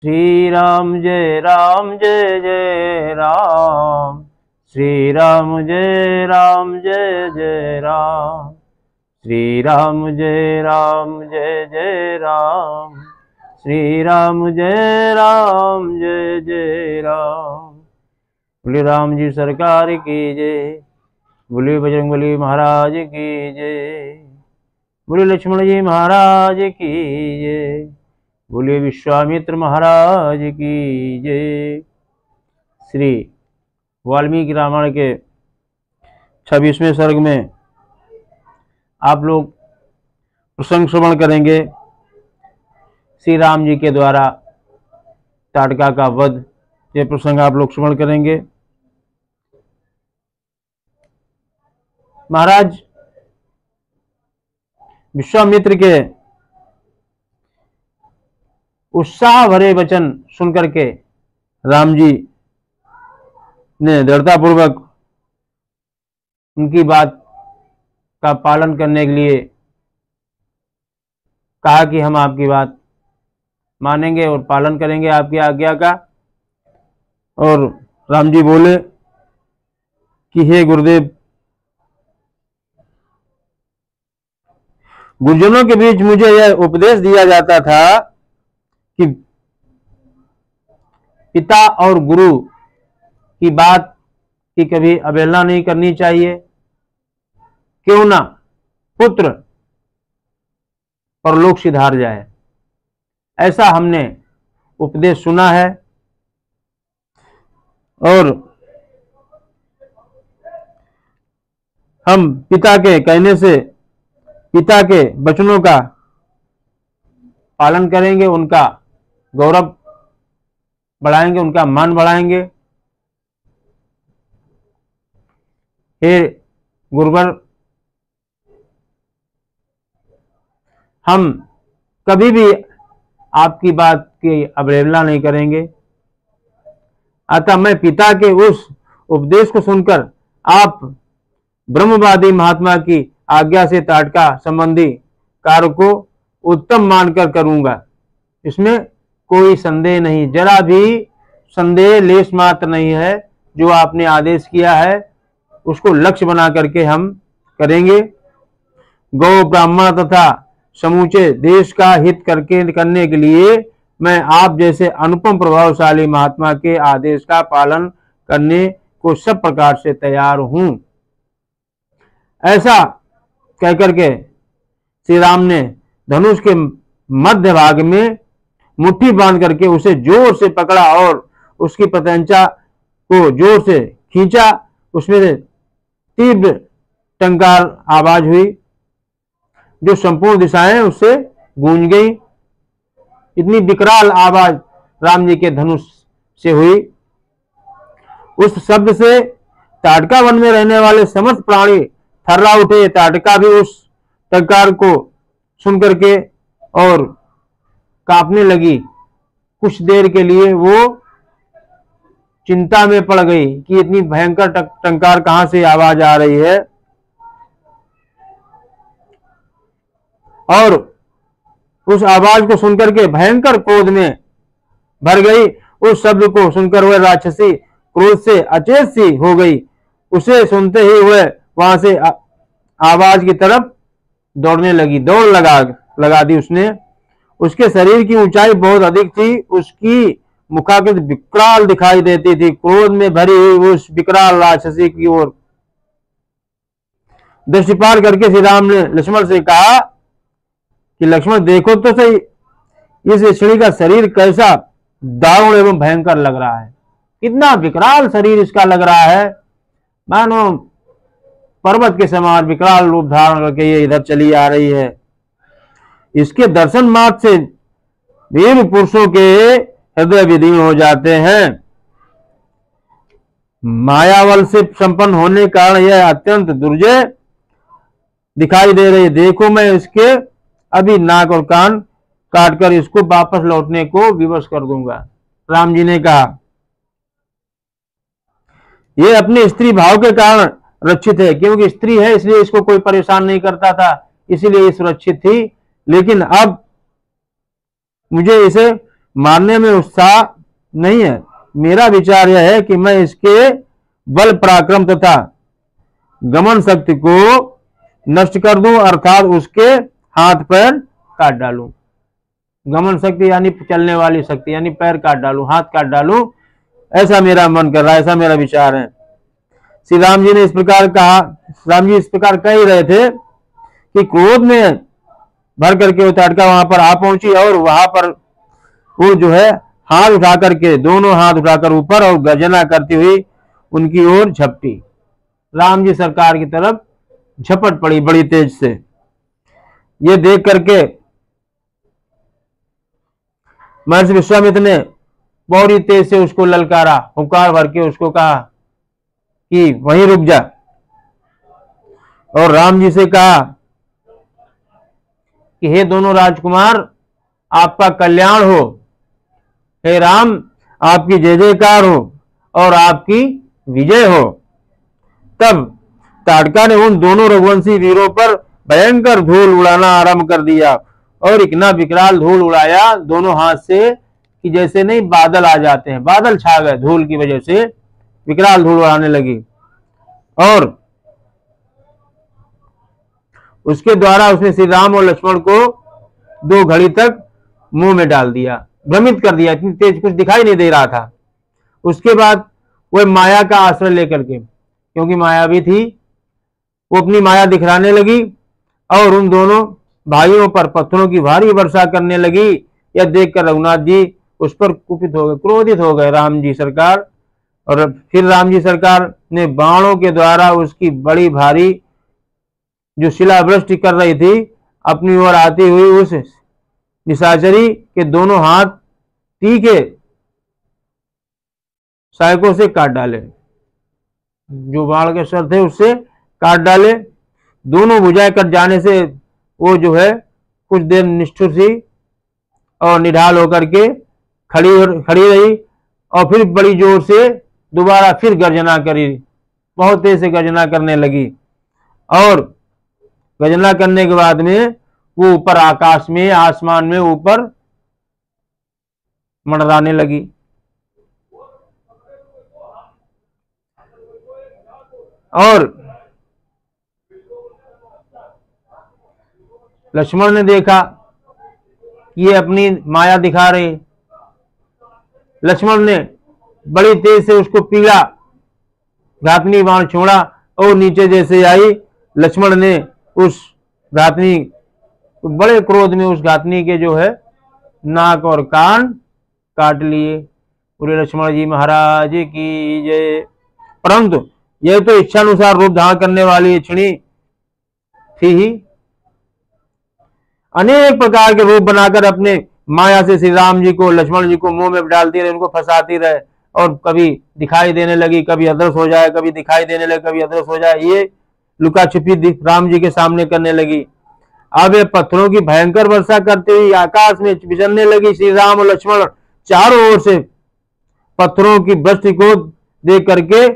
श्री राम जय जय राम, श्री राम जय जय राम, श्री राम जय जय राम, श्री राम जय जय राम। बोले राम जी सरकार की जय, बोले बजरंगबली महाराज की जय, बोले लक्ष्मण जी महाराज की जय, बोले विश्वामित्र महाराज की जय। श्री वाल्मीकि रामायण के 26वें सर्ग में आप लोग प्रसंग श्रवण करेंगे। श्री राम जी के द्वारा ताड़का का वध, ये प्रसंग आप लोग श्रवण करेंगे। महाराज विश्वामित्र के उत्साह भरे वचन सुनकर के राम जी ने दृढ़तापूर्वक उनकी बात का पालन करने के लिए कहा कि हम आपकी बात मानेंगे और पालन करेंगे आपकी आज्ञा का। और राम जी बोले कि हे गुरुदेव, गुरुजनों के बीच मुझे यह उपदेश दिया जाता था कि पिता और गुरु की बात की कभी अवहेलना नहीं करनी चाहिए, क्यों ना पुत्र परलोक सिधार जाए। ऐसा हमने उपदेश सुना है और हम पिता के कहने से, पिता के वचनों का पालन करेंगे, उनका गौरव बढ़ाएंगे, उनका मान बढ़ाएंगे। हे गुरुवर, हम कभी भी आपकी बात की अवहेलना नहीं करेंगे। अतः मैं पिता के उस उपदेश को सुनकर आप ब्रह्मवादी महात्मा की आज्ञा से ताड़का संबंधी कार्य को उत्तम मानकर करूंगा। इसमें कोई संदेह नहीं, जरा भी संदेह लेश मात्र नहीं है। जो आपने आदेश किया है उसको लक्ष्य बना करके हम करेंगे। गौ ब्राह्मण तथा समूचे देश का हित करने के लिए मैं आप जैसे अनुपम प्रभावशाली महात्मा के आदेश का पालन करने को सब प्रकार से तैयार हूं। ऐसा कहकर के श्री राम ने धनुष के मध्य भाग में मुट्ठी बांध करके उसे जोर से पकड़ा और उसकी पतंचा को जोर से खींचा। उसमें से तीव्र टंकार आवाज हुई जो संपूर्ण दिशाएं उससे गूंज गई। इतनी विकराल आवाज राम जी के धनुष से हुई। उस शब्द से ताड़का वन में रहने वाले समस्त प्राणी थर्रा उठे। ताड़का भी उस टंकार को सुन करके और कांपने लगी। कुछ देर के लिए वो चिंता में पड़ गई कि इतनी भयंकर टंकार कहां से आवाज आ रही है, और उस आवाज को सुनकर के भयंकर क्रोध में भर गई। उस शब्द को सुनकर वह राक्षसी क्रोध से अचेत सी हो गई। उसे सुनते ही वह वहां से आवाज की तरफ दौड़ने लगी। दौड़ लगा दी उसने। उसके शरीर की ऊंचाई बहुत अधिक थी। उसकी मुखाकृति विकराल दिखाई देती थी। क्रोध में भरी हुई उस विकराल राक्षसी की ओर दृष्टिपात करके श्री राम ने लक्ष्मण से कहा कि लक्ष्मण देखो तो सही, इस यक्षिणी का शरीर कैसा दारुण एवं भयंकर लग रहा है। कितना विकराल शरीर इसका लग रहा है, मानो पर्वत के समान विकराल रूप धारण करके ये इधर चली आ रही है। इसके दर्शन मात्र से वीर पुरुषों के हृदय विदीर्ण हो जाते हैं। मायावल से संपन्न होने के कारण यह अत्यंत दुर्जय दिखाई दे रही है। देखो मैं इसके अभी नाक और कान काटकर इसको वापस लौटने को विवश कर दूंगा। राम जी ने कहा यह अपने स्त्री भाव के कारण रक्षित है, क्योंकि स्त्री है इसलिए इसको कोई परेशान नहीं करता था, इसीलिए ये सुरक्षित थी। लेकिन अब मुझे इसे मारने में उत्साह नहीं है। मेरा विचार यह है कि मैं इसके बल पराक्रम तथा गमन शक्ति को नष्ट कर दूं, अर्थात उसके हाथ पैर काट डालूं। गमन शक्ति यानी चलने वाली शक्ति, यानी पैर काट डालूं, हाथ काट डालूं, ऐसा मेरा मन कर रहा है, ऐसा मेरा विचार है। श्री राम जी ने इस प्रकार कहा। राम जी इस प्रकार कह ही रहे थे कि क्रोध में भर करके वो ताड़का वहां पर आ पहुंची और वहां पर वो जो है हाथ उठा करके, दोनों हाथ उठाकर ऊपर और गर्जना करती हुई उनकी ओर झपटी, राम जी सरकार की तरफ झपट पड़ी बड़ी तेज से। ये देख करके महर्षि विश्वामित्र ने बहुत तेज से उसको ललकारा, हुंकार भर के उसको कहा कि वहीं रुक जा, और राम जी से कहा कि हे दोनों राजकुमार, आपका कल्याण हो, हे राम आपकी जय जयकार हो और आपकी विजय हो। तब ताड़का ने उन दोनों रघुवंशी वीरों पर भयंकर धूल उड़ाना आरंभ कर दिया और इतना विकराल धूल उड़ाया दोनों हाथ से कि जैसे नहीं बादल आ जाते हैं, बादल छा गए धूल की वजह से, विकराल धूल उड़ाने लगी। और उसके द्वारा उसने श्री राम और लक्ष्मण को 2 घड़ी तक मुंह में डाल दिया, भ्रमित कर दिया, इतनी तेज कुछ दिखाई नहीं दे रहा था। उसके बाद वह माया का आश्रय लेकर के, क्योंकि माया भी थी, वो अपनी माया दिखलाने लगी और उन दोनों भाइयों पर पत्थरों की भारी वर्षा करने लगी। यह देखकर रघुनाथ जी उस पर कुपित हो गए, क्रोधित हो गए राम जी सरकार। और फिर राम जी सरकार ने बाणों के द्वारा उसकी बड़ी भारी जो शिलावृष्टि कर रही थी अपनी ओर आती हुई उस निशाचरी के दोनों हाथ तीखे सहायकों से काट डाले, जो बाण के सर थे उससे काट डाले। दोनों भुजाएं कट जाने से वो जो है कुछ देर निष्ठुर सी और निढाल होकर के खड़ी रही और फिर बड़ी जोर से दोबारा फिर गर्जना करी, बहुत तेज से गर्जना करने लगी। और गर्जना करने के बाद में वो ऊपर आकाश में, आसमान में ऊपर मंडराने लगी। और लक्ष्मण ने देखा ये अपनी माया दिखा रही। लक्ष्मण ने बड़ी तेज से उसको पीड़ा, घातनी बाण छोड़ा और नीचे जैसे आई, लक्ष्मण ने उस घातनी, बड़े क्रोध में उस घातनी के जो है नाक और कान काट लिए। पूरे लक्ष्मण जी महाराज की जय। परंतु यह तो इच्छानुसार रूप धारण करने वाली इच्छिणी थी ही, अनेक प्रकार के रूप बनाकर अपने माया से श्री राम जी को, लक्ष्मण जी को मुंह में डालती रहे, उनको फंसाती रहे और कभी दिखाई देने लगी, कभी अदृश्य हो जाए, कभी दिखाई देने लगे, कभी अदृश्य हो जाए। ये लुका छिपी राम जी के सामने करने लगी। अब ये पत्थरों की भयंकर वर्षा करते हुए आकाश में विचरने लगी। श्री राम और लक्ष्मण चारों ओर से पत्थरों की वृष्टि को देख करके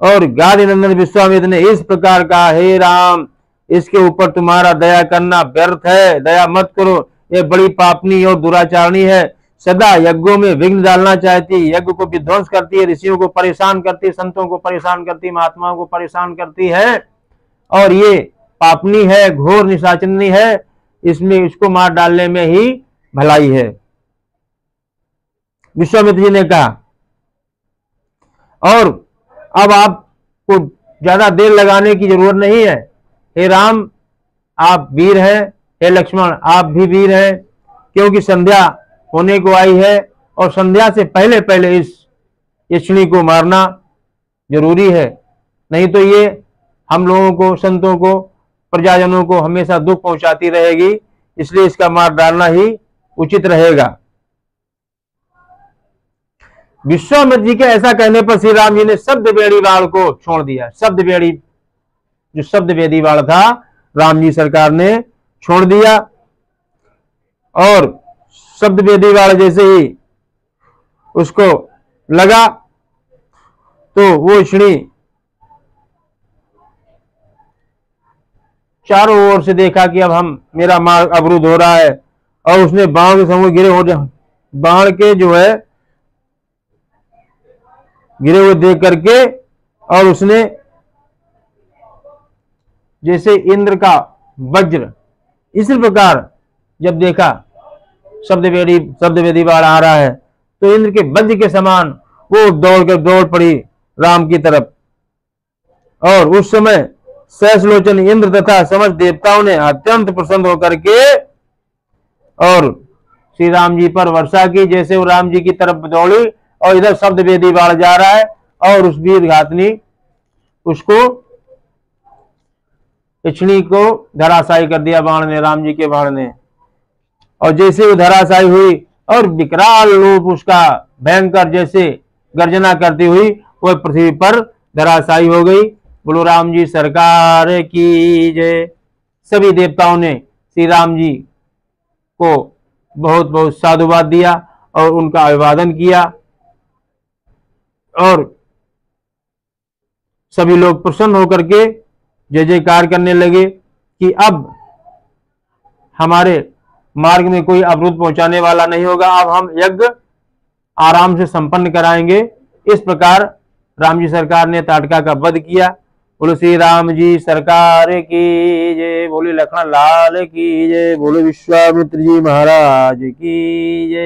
और गादी नंदन विश्वामित्र ने इस प्रकार कहा, हे राम, इसके ऊपर तुम्हारा दया करना व्यर्थ है, दया मत करो, यह बड़ी पापनी और दुराचारणी है, सदा यज्ञों में विघ्न डालना चाहती, यज्ञ को विध्वंस करती है, ऋषियों को परेशान करती, संतों को परेशान करती, महात्माओं को परेशान करती है, और ये पापनी है, घोर निशाचनी है, इसमें इसको मार डालने में ही भलाई है। विश्वामित्र जी ने कहा, और अब आपको ज्यादा देर लगाने की जरूरत नहीं है। हे राम आप वीर हैं, हे लक्ष्मण आप भी वीर हैं, क्योंकि संध्या होने को आई है और संध्या से पहले पहले इस यक्षिणी को मारना जरूरी है, नहीं तो ये हम लोगों को, संतों को, प्रजाजनों को हमेशा दुख पहुंचाती रहेगी, इसलिए इसका मार डालना ही उचित रहेगा। विश्वामित्र जी के ऐसा कहने पर श्री राम जी ने शब्द वेदी वाण को छोड़ दिया। शब्द वेदी, जो शब्द वेदी वाण था, राम जी सरकार ने छोड़ दिया और शब्द वेदी वाण जैसे ही उसको लगा तो वो यक्षिणी चारों ओर से देखा कि अब मेरा मार्ग अवरुद्ध हो रहा है, और उसने बाणों के समूह बाण के जो है गिरे हुए देख करके, और उसने जैसे इंद्र का वज्र, इसी प्रकार जब देखा शब्दवेदी बाण आ रहा है तो इंद्र के वज्र के समान वो दौड़ पड़ी राम की तरफ। और उस समय सहस्लोचन इंद्र तथा समस्त देवताओं ने अत्यंत प्रसन्न होकर के और श्री राम जी पर वर्षा की। जैसे वो राम जी की तरफ दौड़ी और इधर शब्दवेदी बाण जा रहा है और उस वीर घातनी उसको इच्छनी को धराशायी कर दिया बाण ने, राम जी के बाण ने। और जैसे वो धराशायी हुई और विकराल रूप उसका भयंकर जैसे गर्जना करती हुई वह पृथ्वी पर धराशायी हो गई। बोलो राम जी सरकार की जय। सभी देवताओं ने श्री राम जी को बहुत बहुत साधुवाद दिया और उनका अभिवादन किया और सभी लोग प्रसन्न होकर के जय जयकार करने लगे कि अब हमारे मार्ग में कोई अवरोध पहुंचाने वाला नहीं होगा, अब हम यज्ञ आराम से संपन्न कराएंगे। इस प्रकार राम जी सरकार ने ताटका का वध किया। बोलो श्री राम जी सरकार की जय, बोले लक्ष्मण लाल की जय, बोले विश्वामित्र जी महाराज की जय।